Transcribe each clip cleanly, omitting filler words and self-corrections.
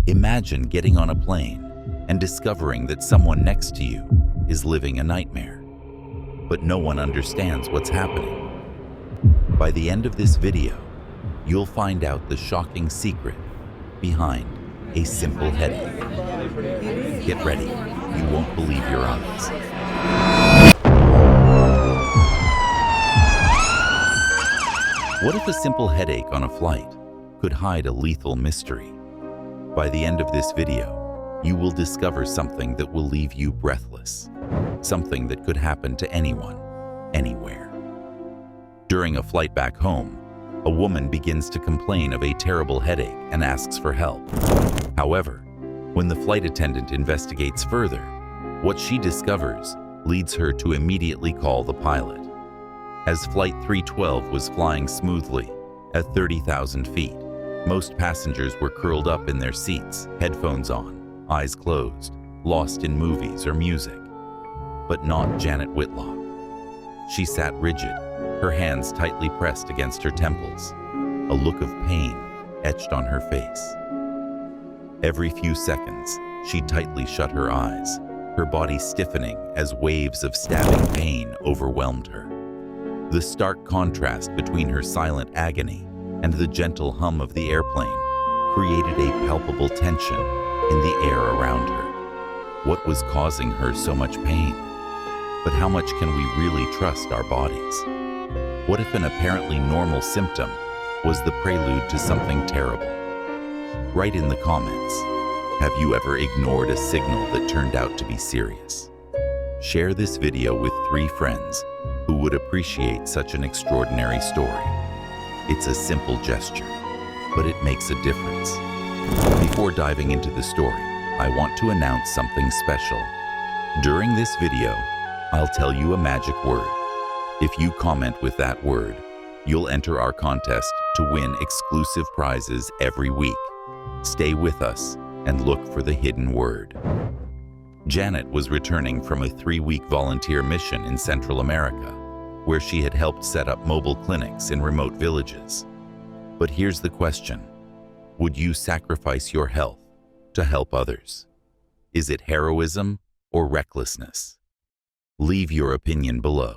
Imagine getting on a plane and discovering that someone next to you is living a nightmare, but no one understands what's happening. By the end of this video, you'll find out the shocking secret behind a simple headache. Get ready, you won't believe your eyes. What if a simple headache on a flight could hide a lethal mystery? By the end of this video, you will discover something that will leave you breathless, something that could happen to anyone, anywhere. During a flight back home, a woman begins to complain of a terrible headache and asks for help. However, when the flight attendant investigates further, what she discovers leads her to immediately call the pilot. As Flight 312 was flying smoothly at 30,000 feet, most passengers were curled up in their seats, headphones on, eyes closed, lost in movies or music. But not Janet Whitlock. She sat rigid, her hands tightly pressed against her temples, a look of pain etched on her face. Every few seconds, she tightly shut her eyes, her body stiffening as waves of stabbing pain overwhelmed her. The stark contrast between her silent agony and the gentle hum of the airplane created a palpable tension in the air around her. What was causing her so much pain? But how much can we really trust our bodies? What if an apparently normal symptom was the prelude to something terrible? Write in the comments, have you ever ignored a signal that turned out to be serious? Share this video with 3 friends who would appreciate such an extraordinary story. It's a simple gesture, but it makes a difference. Before diving into the story, I want to announce something special. During this video, I'll tell you a magic word. If you comment with that word, you'll enter our contest to win exclusive prizes every week. Stay with us and look for the hidden word. Janet was returning from a 3-week volunteer mission in Central America, where she had helped set up mobile clinics in remote villages. But here's the question: would you sacrifice your health to help others? Is it heroism or recklessness? Leave your opinion below.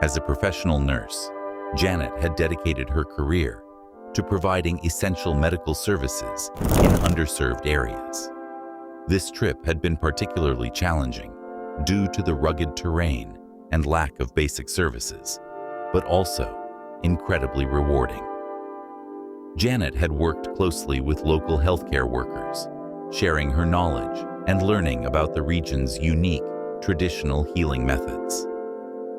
As a professional nurse, Janet had dedicated her career to providing essential medical services in underserved areas. This trip had been particularly challenging due to the rugged terrain and lack of basic services, but also incredibly rewarding. Janet had worked closely with local healthcare workers, sharing her knowledge and learning about the region's unique, traditional healing methods.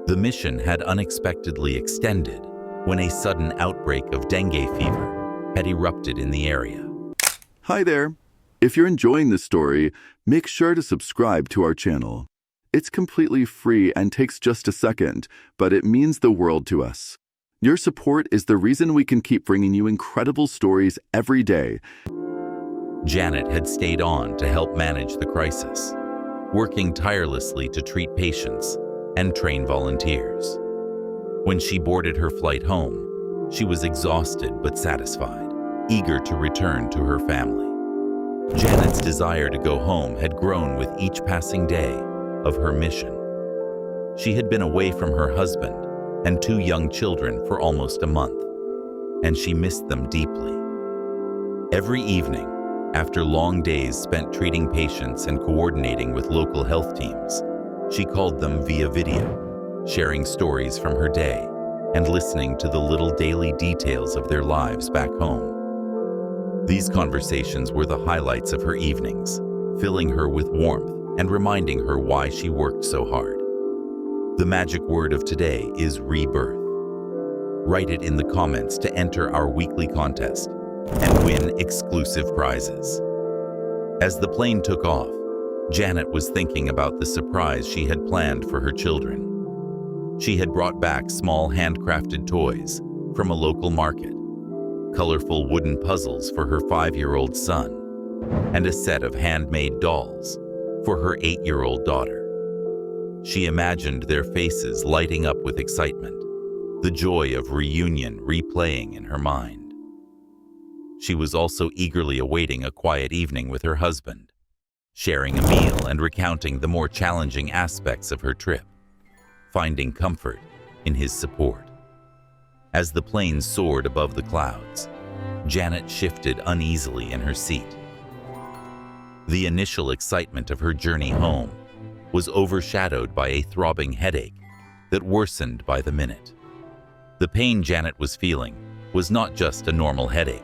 The mission had unexpectedly extended when a sudden outbreak of dengue fever had erupted in the area. Hi there. If you're enjoying this story, make sure to subscribe to our channel. It's completely free and takes just a second, but it means the world to us. Your support is the reason we can keep bringing you incredible stories every day. Janet had stayed on to help manage the crisis, working tirelessly to treat patients and train volunteers. When she boarded her flight home, she was exhausted but satisfied, eager to return to her family. Janet's desire to go home had grown with each passing day of her mission. She had been away from her husband and 2 young children for almost a month, and she missed them deeply. Every evening, after long days spent treating patients and coordinating with local health teams, she called them via video, sharing stories from her day and listening to the little daily details of their lives back home. These conversations were the highlights of her evenings, filling her with warmth and reminding her why she worked so hard. The magic word of today is rebirth. Write it in the comments to enter our weekly contest and win exclusive prizes. As the plane took off, Janet was thinking about the surprise she had planned for her children. She had brought back small handcrafted toys from a local market, colorful wooden puzzles for her 5-year-old son, and a set of handmade dolls for her 8-year-old daughter. She imagined their faces lighting up with excitement, the joy of reunion replaying in her mind. She was also eagerly awaiting a quiet evening with her husband, sharing a meal and recounting the more challenging aspects of her trip, finding comfort in his support. As the plane soared above the clouds, Janet shifted uneasily in her seat. The initial excitement of her journey home was overshadowed by a throbbing headache that worsened by the minute. The pain Janet was feeling was not just a normal headache.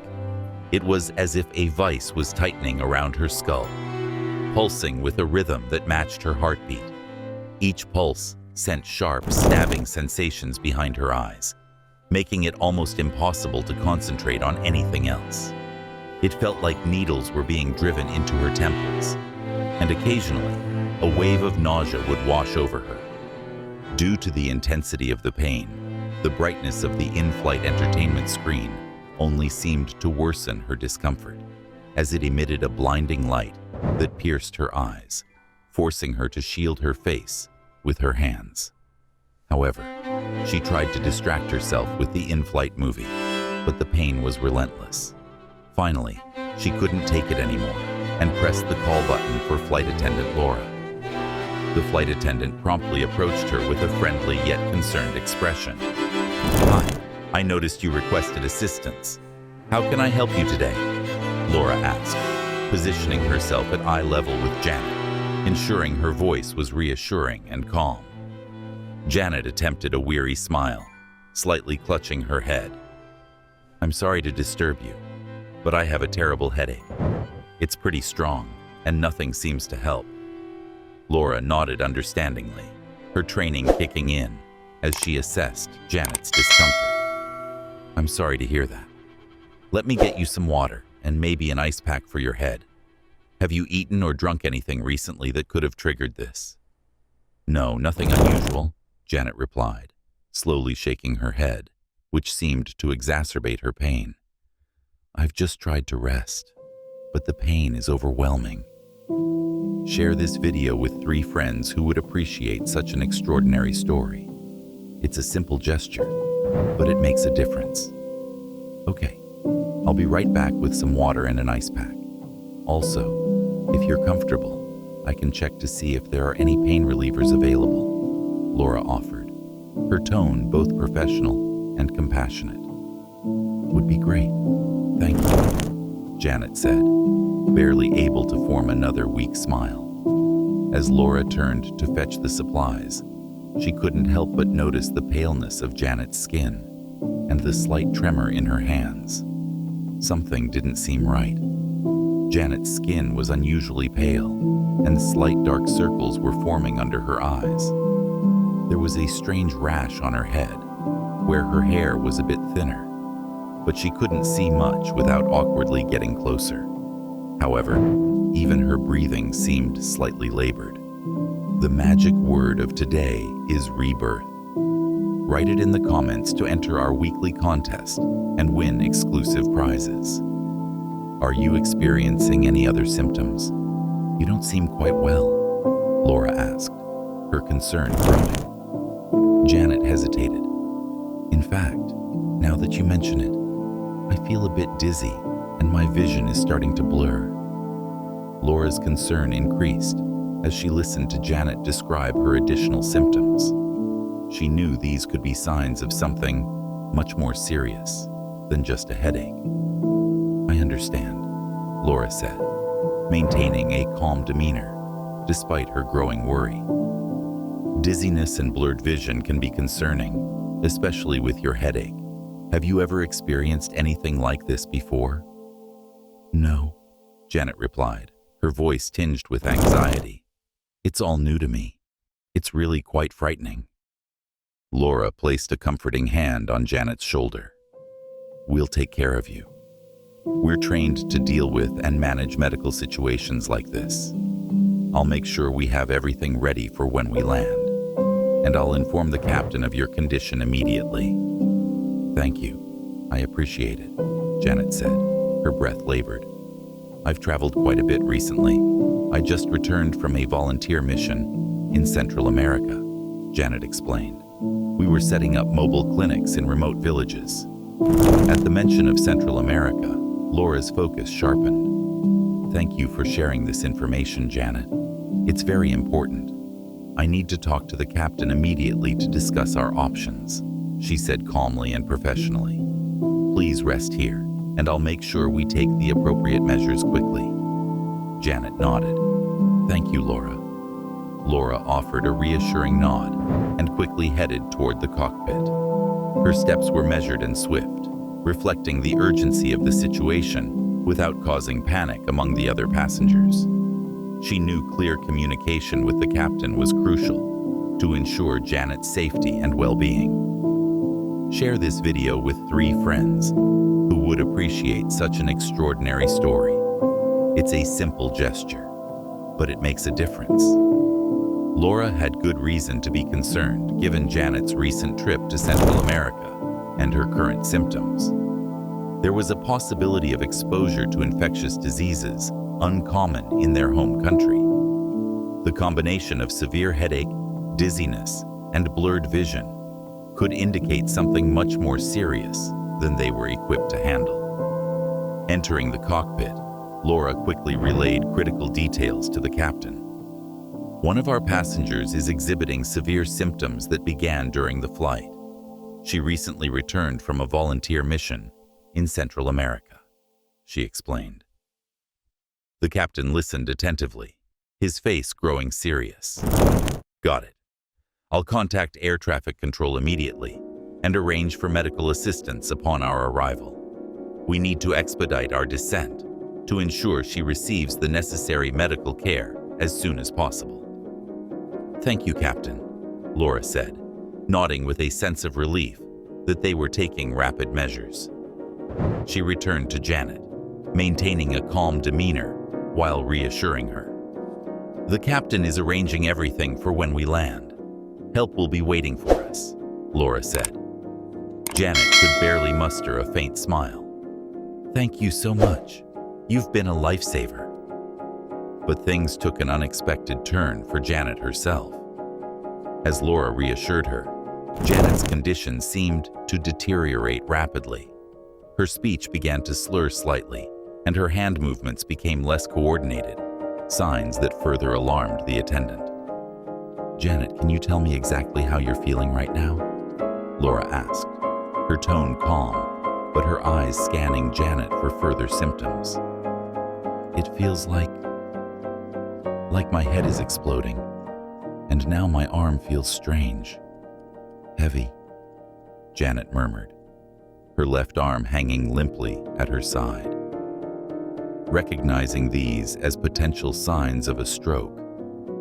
It was as if a vice was tightening around her skull, pulsing with a rhythm that matched her heartbeat. Each pulse sent sharp, stabbing sensations behind her eyes, making it almost impossible to concentrate on anything else. It felt like needles were being driven into her temples, and occasionally, a wave of nausea would wash over her. Due to the intensity of the pain, the brightness of the in-flight entertainment screen only seemed to worsen her discomfort, as it emitted a blinding light that pierced her eyes, forcing her to shield her face with her hands. However, she tried to distract herself with the in-flight movie, but the pain was relentless. Finally, she couldn't take it anymore and pressed the call button for flight attendant Laura. The flight attendant promptly approached her with a friendly yet concerned expression. "Hi, I noticed you requested assistance. How can I help you today?" Laura asked, positioning herself at eye level with Janet, ensuring her voice was reassuring and calm. Janet attempted a weary smile, slightly clutching her head. "I'm sorry to disturb you, but I have a terrible headache. It's pretty strong, and nothing seems to help." Laura nodded understandingly, her training kicking in as she assessed Janet's discomfort. "I'm sorry to hear that. Let me get you some water and maybe an ice pack for your head. Have you eaten or drunk anything recently that could have triggered this?" "No, nothing unusual," Janet replied, slowly shaking her head, which seemed to exacerbate her pain. "I've just tried to rest, but the pain is overwhelming." Share this video with 3 friends who would appreciate such an extraordinary story. It's a simple gesture, but it makes a difference. Okay, I'll be right back with some water and an ice pack. Also, if you're comfortable, I can check to see if there are any pain relievers available, Laura offered, her tone both professional and compassionate. "Would be great. Thank you," Janet said, barely able to form another weak smile. As Laura turned to fetch the supplies, she couldn't help but notice the paleness of Janet's skin and the slight tremor in her hands. Something didn't seem right. Janet's skin was unusually pale, and slight dark circles were forming under her eyes. There was a strange rash on her head, where her hair was a bit thinner, but she couldn't see much without awkwardly getting closer. However, even her breathing seemed slightly labored. The magic word of today is rebirth. Write it in the comments to enter our weekly contest and win exclusive prizes. Are you experiencing any other symptoms? You don't seem quite well, Laura asked, her concern growing. Janet hesitated. In fact, now that you mention it, I feel a bit dizzy and my vision is starting to blur. Laura's concern increased as she listened to Janet describe her additional symptoms. She knew these could be signs of something much more serious than just a headache. "I understand," Laura said, maintaining a calm demeanor despite her growing worry. Dizziness and blurred vision can be concerning, especially with your headache. Have you ever experienced anything like this before? "No," Janet replied, her voice tinged with anxiety. "It's all new to me. It's really quite frightening." Laura placed a comforting hand on Janet's shoulder. "We'll take care of you. We're trained to deal with and manage medical situations like this. I'll make sure we have everything ready for when we land, and I'll inform the captain of your condition immediately." "Thank you. I appreciate it," Janet said, her breath labored. "I've traveled quite a bit recently. I just returned from a volunteer mission in Central America," Janet explained. "We were setting up mobile clinics in remote villages." At the mention of Central America, Laura's focus sharpened. Thank you for sharing this information, Janet. It's very important. I need to talk to the captain immediately to discuss our options, she said calmly and professionally. Please rest here, and I'll make sure we take the appropriate measures quickly. Janet nodded. Thank you, Laura. Laura offered a reassuring nod and quickly headed toward the cockpit. Her steps were measured and swift, reflecting the urgency of the situation without causing panic among the other passengers. She knew clear communication with the captain was crucial to ensure Janet's safety and well-being. Share this video with 3 friends who would appreciate such an extraordinary story. It's a simple gesture, but it makes a difference. Laura had good reason to be concerned given Janet's recent trip to Central America and her current symptoms. There was a possibility of exposure to infectious diseases uncommon in their home country. The combination of severe headache, dizziness, and blurred vision could indicate something much more serious than they were equipped to handle. Entering the cockpit, Laura quickly relayed critical details to the captain. One of our passengers is exhibiting severe symptoms that began during the flight. She recently returned from a volunteer mission in Central America, she explained. The captain listened attentively, his face growing serious. Got it. I'll contact air traffic control immediately and arrange for medical assistance upon our arrival. We need to expedite our descent to ensure she receives the necessary medical care as soon as possible. Thank you, Captain, Laura said, nodding with a sense of relief that they were taking rapid measures. She returned to Janet, maintaining a calm demeanor while reassuring her. The captain is arranging everything for when we land. Help will be waiting for us, Laura said. Janet could barely muster a faint smile. Thank you so much. You've been a lifesaver. But things took an unexpected turn for Janet herself. As Laura reassured her, Janet's condition seemed to deteriorate rapidly. Her speech began to slur slightly, and her hand movements became less coordinated, signs that further alarmed the attendant. Janet, can you tell me exactly how you're feeling right now? Laura asked, her tone calm, but her eyes scanning Janet for further symptoms. It feels like my head is exploding, and now my arm feels strange, heavy, Janet murmured, her left arm hanging limply at her side. Recognizing these as potential signs of a stroke,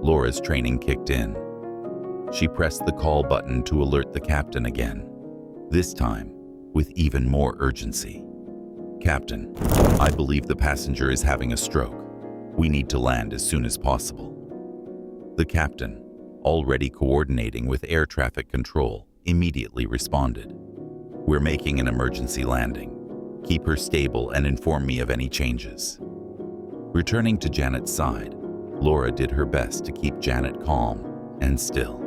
Laura's training kicked in. She pressed the call button to alert the captain again, this time with even more urgency. Captain, I believe the passenger is having a stroke. We need to land as soon as possible. The captain, already coordinating with air traffic control, immediately responded. We're making an emergency landing. Keep her stable and inform me of any changes. Returning to Janet's side, Laura did her best to keep Janet calm and still.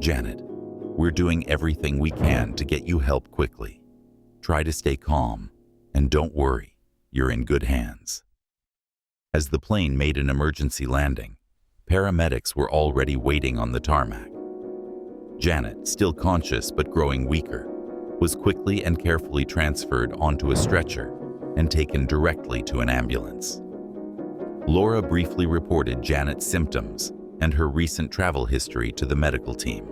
Janet, we're doing everything we can to get you help quickly. Try to stay calm, and don't worry, you're in good hands. As the plane made an emergency landing, paramedics were already waiting on the tarmac. Janet, still conscious but growing weaker, was quickly and carefully transferred onto a stretcher and taken directly to an ambulance. Laura briefly reported Janet's symptoms and her recent travel history to the medical team.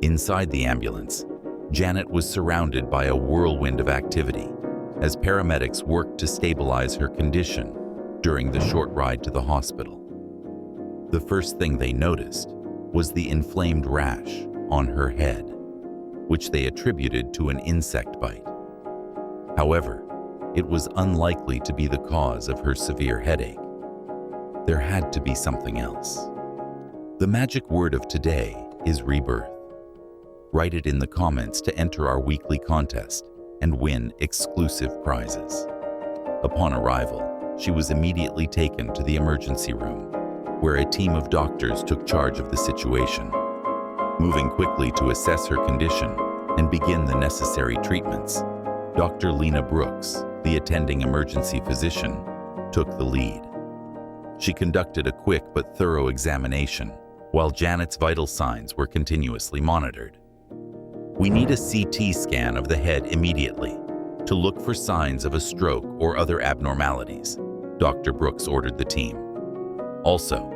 Inside the ambulance, Janet was surrounded by a whirlwind of activity as paramedics worked to stabilize her condition during the short ride to the hospital. The first thing they noticed was the inflamed rash on her head, which they attributed to an insect bite. However, it was unlikely to be the cause of her severe headache. There had to be something else. The magic word of today is rebirth. Write it in the comments to enter our weekly contest and win exclusive prizes. Upon arrival, she was immediately taken to the emergency room, where a team of doctors took charge of the situation, moving quickly to assess her condition and begin the necessary treatments. Dr. Lena Brooks, the attending emergency physician, took the lead. She conducted a quick but thorough examination, while Janet's vital signs were continuously monitored. "We need a CT scan of the head immediately to look for signs of a stroke or other abnormalities," Dr. Brooks ordered the team. "Also,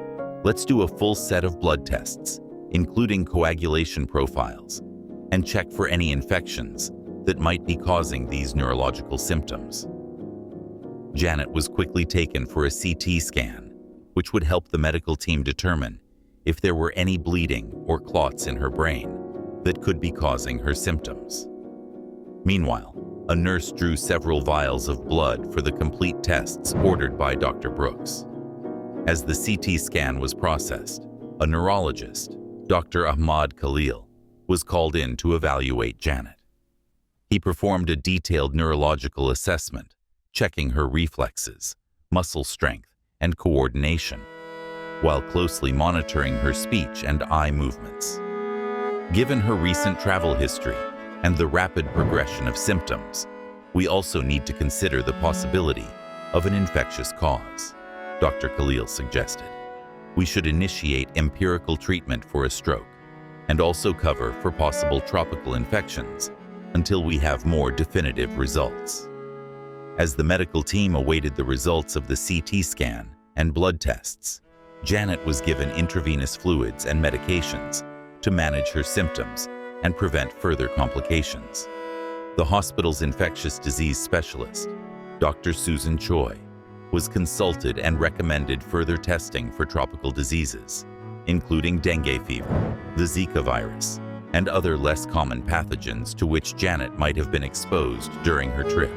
let's do a full set of blood tests, including coagulation profiles, and check for any infections that might be causing these neurological symptoms." Janet was quickly taken for a CT scan, which would help the medical team determine if there were any bleeding or clots in her brain that could be causing her symptoms. Meanwhile, a nurse drew several vials of blood for the complete tests ordered by Dr. Brooks. As the CT scan was processed, a neurologist, Dr. Ahmad Khalil, was called in to evaluate Janet. He performed a detailed neurological assessment, checking her reflexes, muscle strength, and coordination, while closely monitoring her speech and eye movements. Given her recent travel history and the rapid progression of symptoms, we also need to consider the possibility of an infectious cause, Dr. Khalil suggested. "We should initiate empirical treatment for a stroke and also cover for possible tropical infections until we have more definitive results." As the medical team awaited the results of the CT scan and blood tests, Janet was given intravenous fluids and medications to manage her symptoms and prevent further complications. The hospital's infectious disease specialist, Dr. Susan Choi, was consulted and recommended further testing for tropical diseases, including dengue fever, the Zika virus, and other less common pathogens to which Janet might have been exposed during her trip.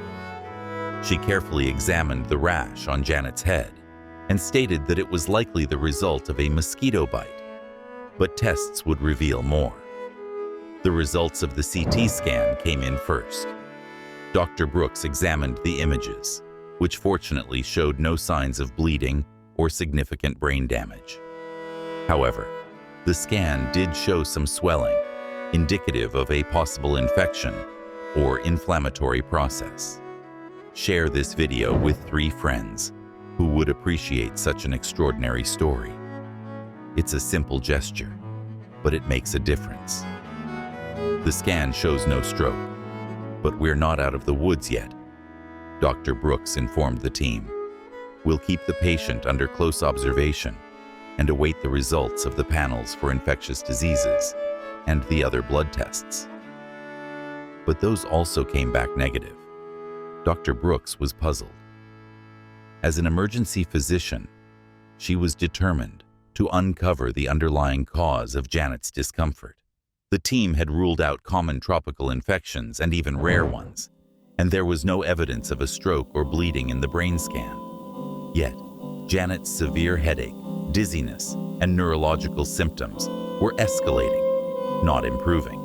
She carefully examined the rash on Janet's head and stated that it was likely the result of a mosquito bite, but tests would reveal more. The results of the CT scan came in first. Dr. Brooks examined the images, which fortunately showed no signs of bleeding or significant brain damage. However, the scan did show some swelling, indicative of a possible infection or inflammatory process. Share this video with 3 friends who would appreciate such an extraordinary story. It's a simple gesture, but it makes a difference. The scan shows no stroke, but we're not out of the woods yet, Dr. Brooks informed the team. "We'll keep the patient under close observation and await the results of the panels for infectious diseases and the other blood tests." But those also came back negative. Dr. Brooks was puzzled. As an emergency physician, she was determined to uncover the underlying cause of Janet's discomfort. The team had ruled out common tropical infections and even rare ones, and there was no evidence of a stroke or bleeding in the brain scan. Yet, Janet's severe headache, dizziness, and neurological symptoms were escalating, not improving.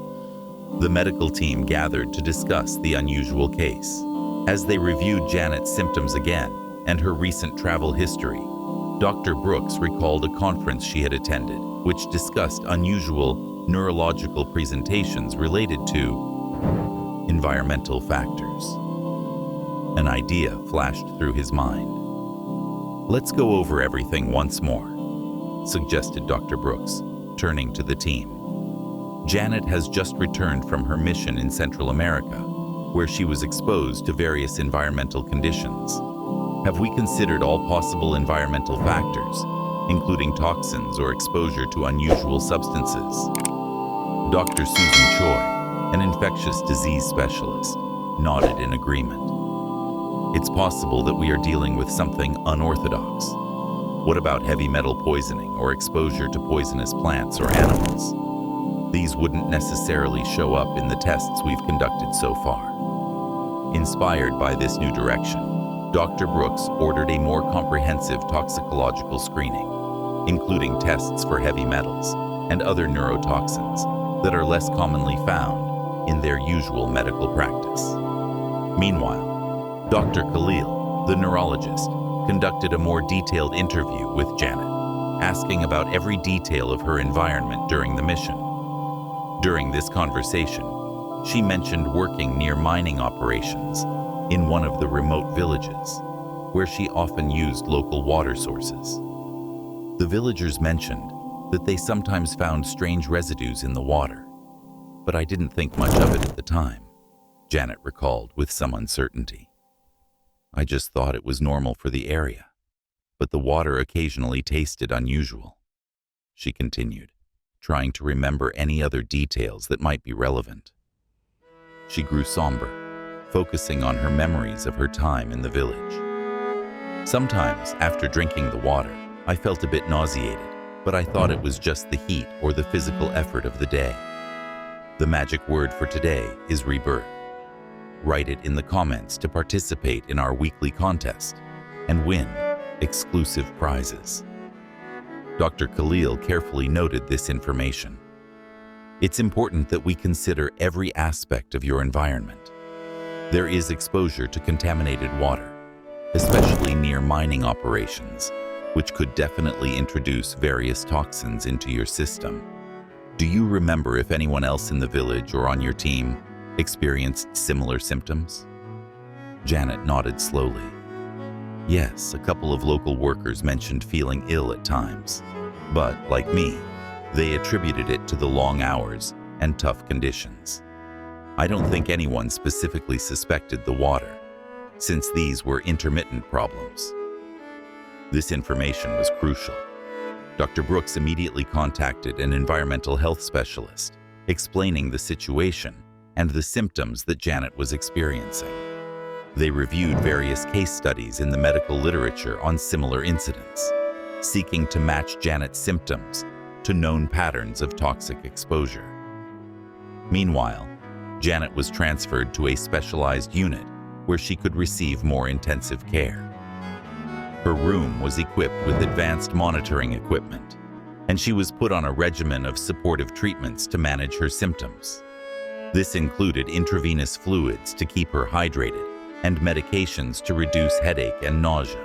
The medical team gathered to discuss the unusual case. As they reviewed Janet's symptoms again and her recent travel history, Dr. Brooks recalled a conference she had attended, which discussed unusual neurological presentations related to environmental factors. An idea flashed through his mind. "Let's go over everything once more," suggested Dr. Brooks, turning to the team. Janet has just returned from her mission in Central America, where she was exposed to various environmental conditions. Have we considered all possible environmental factors, including toxins or exposure to unusual substances? Dr. Susan Choi, an infectious disease specialist, nodded in agreement. "It's possible that we are dealing with something unorthodox. What about heavy metal poisoning or exposure to poisonous plants or animals? These wouldn't necessarily show up in the tests we've conducted so far." Inspired by this new direction, Dr. Brooks ordered a more comprehensive toxicological screening, including tests for heavy metals and other neurotoxins that are less commonly found in their usual medical practice. Meanwhile, Dr. Khalil, the neurologist, conducted a more detailed interview with Janet, asking about every detail of her environment during the mission. During this conversation, She mentioned working near mining operations in one of the remote villages, where she often used local water sources. The villagers mentioned that they sometimes found strange residues in the water, but I didn't think much of it at the time, Janet recalled with some uncertainty. I just thought it was normal for the area, but the water occasionally tasted unusual, she continued, trying to remember any other details that might be relevant. She grew somber, focusing on her memories of her time in the village. Sometimes, after drinking the water, I felt a bit nauseated, but I thought it was just the heat or the physical effort of the day. The magic word for today is rebirth. Write it in the comments to participate in our weekly contest and win exclusive prizes. Dr. Khalil carefully noted this information. It's important that we consider every aspect of your environment. There is exposure to contaminated water, especially near mining operations, which could definitely introduce various toxins into your system. Do you remember if anyone else in the village or on your team experienced similar symptoms? Janet nodded slowly. Yes, a couple of local workers mentioned feeling ill at times, but, like me, they attributed it to the long hours and tough conditions. I don't think anyone specifically suspected the water, since these were intermittent problems. This information was crucial. Dr. Brooks immediately contacted an environmental health specialist, explaining the situation and the symptoms that Janet was experiencing. They reviewed various case studies in the medical literature on similar incidents, seeking to match Janet's symptoms to known patterns of toxic exposure. Meanwhile, Janet was transferred to a specialized unit where she could receive more intensive care. Her room was equipped with advanced monitoring equipment, and she was put on a regimen of supportive treatments to manage her symptoms. This included intravenous fluids to keep her hydrated and medications to reduce headache and nausea.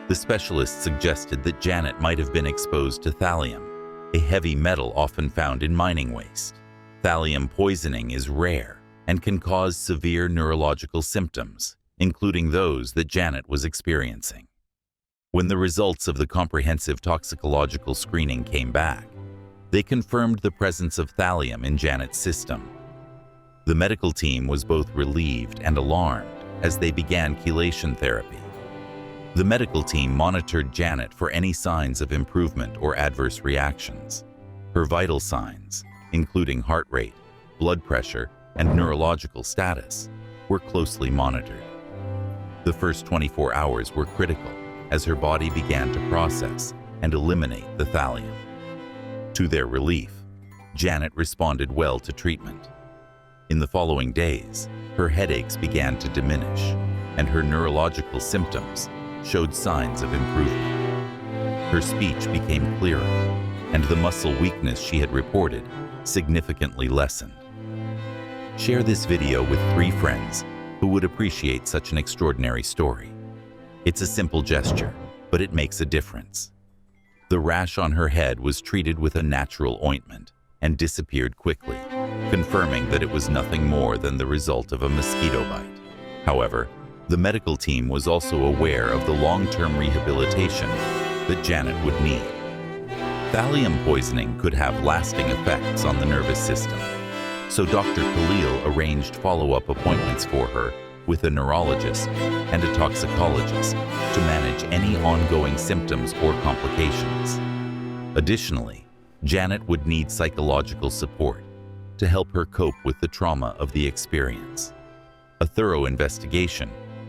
The specialist suggested that Janet might have been exposed to thallium, a heavy metal often found in mining waste. Thallium poisoning is rare and can cause severe neurological symptoms, including those that Janet was experiencing. When the results of the comprehensive toxicological screening came back, they confirmed the presence of thallium in Janet's system. The medical team was both relieved and alarmed as they began chelation therapy. The medical team monitored Janet for any signs of improvement or adverse reactions. Her vital signs, including heart rate, blood pressure, and neurological status, were closely monitored. The first 24 hours were critical as her body began to process and eliminate the thallium. To their relief, Janet responded well to treatment. In the following days, her headaches began to diminish, and her neurological symptoms showed signs of improvement. Her speech became clearer, and the muscle weakness she had reported significantly lessened. Share this video with 3 friends who would appreciate such an extraordinary story. It's a simple gesture, but it makes a difference. The rash on her head was treated with a natural ointment and disappeared quickly, confirming that it was nothing more than the result of a mosquito bite. However, the medical team was also aware of the long-term rehabilitation that Janet would need. Thallium poisoning could have lasting effects on the nervous system, so Dr. Khalil arranged follow-up appointments for her with a neurologist and a toxicologist to manage any ongoing symptoms or complications. Additionally, Janet would need psychological support to help her cope with the trauma of the experience. A thorough investigation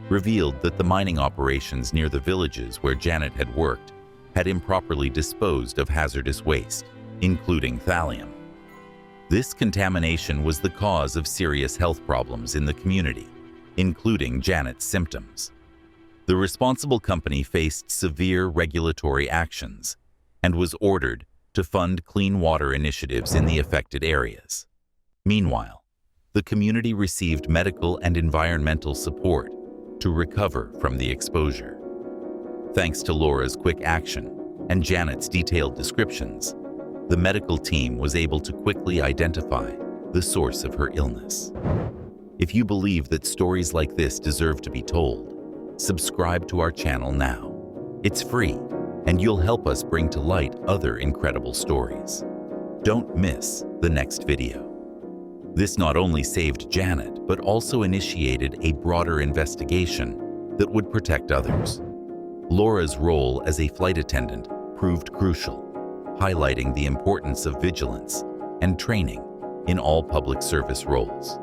revealed that the mining operations near the villages where Janet had worked had improperly disposed of hazardous waste, including thallium. This contamination was the cause of serious health problems in the community, including Janet's symptoms. The responsible company faced severe regulatory actions and was ordered to fund clean water initiatives in the affected areas. Meanwhile, the community received medical and environmental support to recover from the exposure. Thanks to Laura's quick action and Janet's detailed descriptions, the medical team was able to quickly identify the source of her illness. If you believe that stories like this deserve to be told, subscribe to our channel now. It's free, and you'll help us bring to light other incredible stories. Don't miss the next video. This not only saved Janet, but also initiated a broader investigation that would protect others. Laura's role as a flight attendant proved crucial, highlighting the importance of vigilance and training in all public service roles.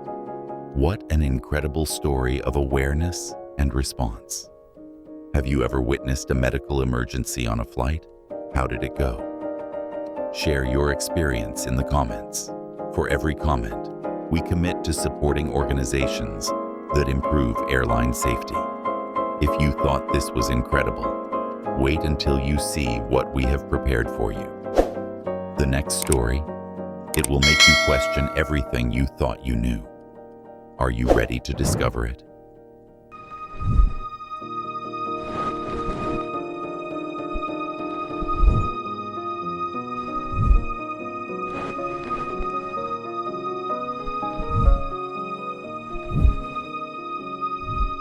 What an incredible story of awareness and response. Have you ever witnessed a medical emergency on a flight? How did it go? Share your experience in the comments. For every comment, we commit to supporting organizations that improve airline safety. If you thought this was incredible, wait until you see what we have prepared for you. The next story, it will make you question everything you thought you knew. Are you ready to discover it?